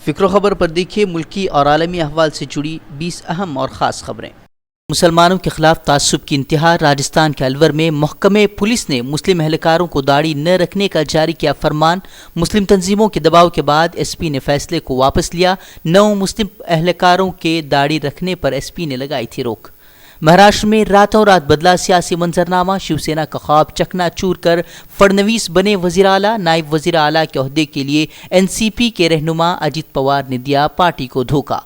فکر و خبر پر دیکھیے ملکی اور عالمی احوال سے جڑی 20 اہم اور خاص خبریں۔ مسلمانوں کے خلاف تعصب کی انتہا، راجستھان کے الور میں محکمہ پولیس نے مسلم اہلکاروں کو داڑھی نہ رکھنے کا جاری کیا فرمان۔ مسلم تنظیموں کے دباؤ کے بعد ایس پی نے فیصلے کو واپس لیا۔ 9 مسلم اہلکاروں کے داڑھی رکھنے پر ایس پی نے لگائی تھی روک۔ مہاراشٹر میں راتوں رات بدلا سیاسی منظرنامہ، شیو سینا کا خواب چکنا چور کر فڑنویس بنے وزیر اعلیٰ۔ نائب وزیر اعلیٰ کے عہدے کے لیے این سی پی کے رہنما اجیت پوار نے دیا پارٹی کو دھوکہ۔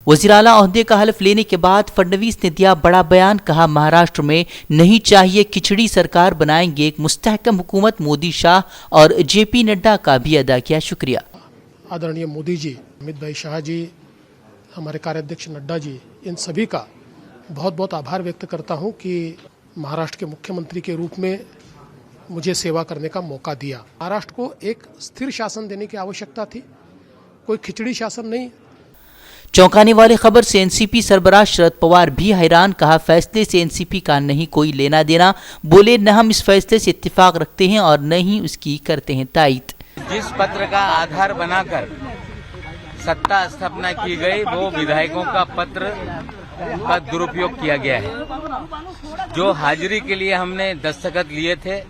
وزیر اعلیٰ عہدے کا حلف لینے کے بعد فڑنویس نے دیا بڑا بیان، کہا مہاراشٹر میں نہیں چاہیے کھچڑی سرکار، بنائیں گے ایک مستحکم حکومت۔ مودی، شاہ اور جے پی نڈا کا بھی ادا کیا شکریہ۔ آدرنیہ مودی جی، امیت بھائی شاہ جی، ہمارے کاریہ نڈا جی، ان سبھی کا بہت بہت آبھار ویکت کرتا ہوں کہ مہاراشٹر کے مکھیہ منتری کے روپ میں مجھے سیوا کرنے کا موقع دیا۔ مہاراشٹر کو ایک استھر شاسن دینے کی آوشکتا تھی، کوئی کھچڑی شاسن نہیں۔ چونکانے والی خبر سے این سی پی سربراہ شرد پوار بھی حیران، کہا فیصلے سے این سی پی کا نہیں کوئی لینا دینا، بولے نہ ہم اس فیصلے سے اتفاق رکھتے ہیں اور نہ ہی اس کی کرتے ہیں تائید۔ جس پتر کا آدھار بنا کر ستا استھاپنا کی گئی وہ ودھائکوں کا پتر کا درپیوگ کیا گیا ہے۔ جو حاضری کے لیے ہم نے دستخط لیے تھے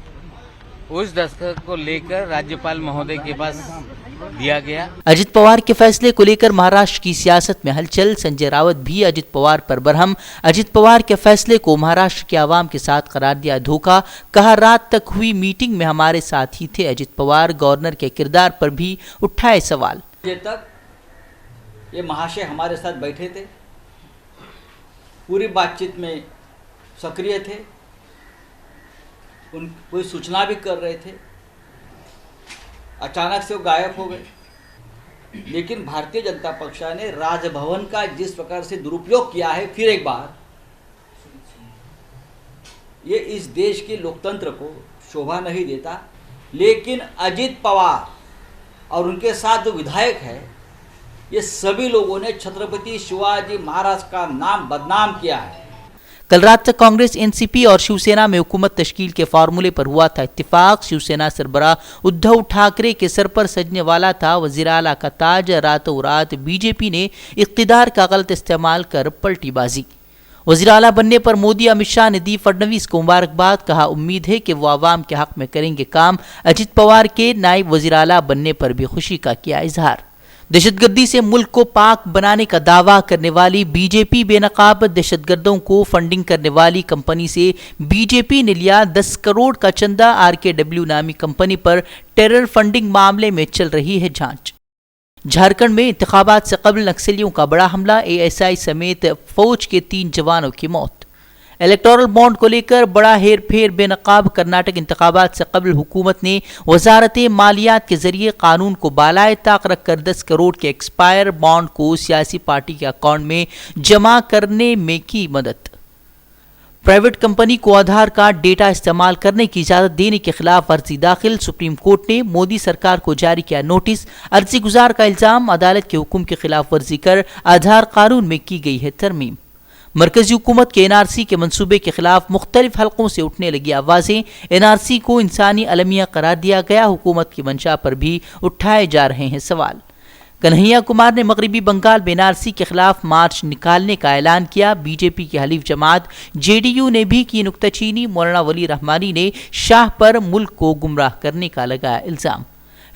اس دستخط کو لے کر راجیپال مہودے کے پاس دیا گیا۔ اجیت پوار کے فیصلے کو لے کر مہاراشٹر کی سیاست میں ہلچل، سنجے راوت بھی اجیت پوار پر برہم۔ اجیت پوار کے فیصلے کو مہاراشٹر کے عوام کے ساتھ قرار دیا دھوکہ، کہا رات تک ہوئی میٹنگ میں ہمارے ساتھ ہی تھے اجیت پوار۔ گورنر کے کردار پر بھی اٹھائے سوال۔ یہ تک یہ مہاشے ہمارے ساتھ بیٹھے تھے، پوری بات چیت میں سکریہ تھے، ان کوئی سوچنا بھی کر رہے تھے، اچانک سے وہ غائب ہو گئے۔ لیکن بھارتیہ جنتا پکشا نے راج بھون کا جس پرکار سے درپیوگ کیا ہے، پھر ایک بار یہ اس دیش کے لوکتنتر کو شوبھا نہیں دیتا۔ لیکن اجیت پوار اور ان کے ساتھ جو ودھائک ہے، یہ سبھی لوگوں نے چھترپتی شیواجی مہاراج کا نام بدنام کیا ہے۔ کل رات تک کانگریس، این سی پی اور شیو سینا میں حکومت تشکیل کے فارمولے پر ہوا تھا اتفاق۔ شیو سینا سربراہ ادھو ٹھاکرے کے سر پر سجنے والا تھا وزیر اعلیٰ کا تاج۔ راتوں رات بی جے پی نے اقتدار کا غلط استعمال کر پلٹی بازی۔ وزیر اعلیٰ بننے پر مودی، امت شاہ نے دی فڑنویس کو مبارکباد، کہا امید ہے کہ وہ عوام کے حق میں کریں گے کام۔ اجیت پوار کے نائب وزیر اعلیٰ بننے پر بھی خوشی کا کیا اظہار۔ دہشت گردی سے ملک کو پاک بنانے کا دعویٰ کرنے والی بی جے پی بے نقاب، دہشت گردوں کو فنڈنگ کرنے والی کمپنی سے بی جے پی نے لیا 10 کروڑ کا چندہ۔ آر کے ڈبلیو نامی کمپنی پر ٹیرر فنڈنگ معاملے میں چل رہی ہے جانچ۔ جھارکھنڈ میں انتخابات سے قبل نکسلیوں کا بڑا حملہ، اے ایس آئی سمیت فوج کے 3 جوانوں کی موت۔ الیکٹورل بانڈ کو لے کر بڑا ہیر پھیر بے نقاب، کرناٹک انتخابات سے قبل حکومت نے وزارت مالیات کے ذریعے قانون کو بالائے طاق رکھ کر 10 کروڑ کے ایکسپائر بانڈ کو سیاسی پارٹی کے اکاؤنٹ میں جمع کرنے میں کی مدد۔ پرائیویٹ کمپنی کو آدھار کارڈ ڈیٹا استعمال کرنے کی اجازت دینے کے خلاف عرضی داخل، سپریم کورٹ نے مودی سرکار کو جاری کیا نوٹس۔ عرضی گزار کا الزام، عدالت کے حکم کی خلاف ورزی کر آدھار قانون میں کی گئی ہے ترمیم۔ مرکزی حکومت کے این آر سی کے منصوبے کے خلاف مختلف حلقوں سے اٹھنے لگی آوازیں۔ این آر سی کو انسانی المیہ قرار دیا گیا، حکومت کی منشا پر بھی اٹھائے جا رہے ہیں سوال۔ کنہیا کمار نے مغربی بنگال میں این آر سی کے خلاف مارچ نکالنے کا اعلان کیا۔ بی جے پی کی حلیف جماعت جے ڈی یو نے بھی کی نکتہ چینی۔ مولانا ولی رحمانی نے شاہ پر ملک کو گمراہ کرنے کا لگایا الزام۔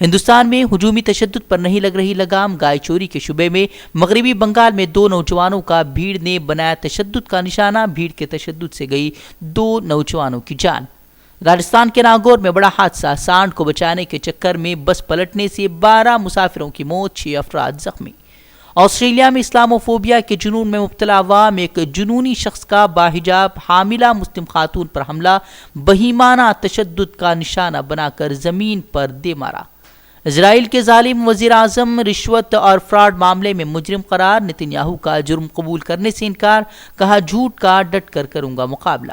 ہندوستان میں ہجومی تشدد پر نہیں لگ رہی لگام، گائے چوری کے شبے میں مغربی بنگال میں 2 نوجوانوں کا بھیڑ نے بنایا تشدد کا نشانہ، بھیڑ کے تشدد سے گئی 2 نوجوانوں کی جان۔ راجستھان کے ناگور میں بڑا حادثہ، سانڈ کو بچانے کے چکر میں بس پلٹنے سے 12 مسافروں کی موت، 6 افراد زخمی۔ آسٹریلیا میں اسلاموفوبیا کے جنون میں مبتلا عوام، ایک جنونی شخص کا باحجاب حاملہ مسلم خاتون پر حملہ، بہیمانہ تشدد کا نشانہ بنا کر زمین پر دے مارا۔ اسرائیل کے ظالم وزیر اعظم رشوت اور فراڈ معاملے میں مجرم قرار، نتن یاہو کا جرم قبول کرنے سے انکار، کہا جھوٹ کا ڈٹ کر کروں گا مقابلہ۔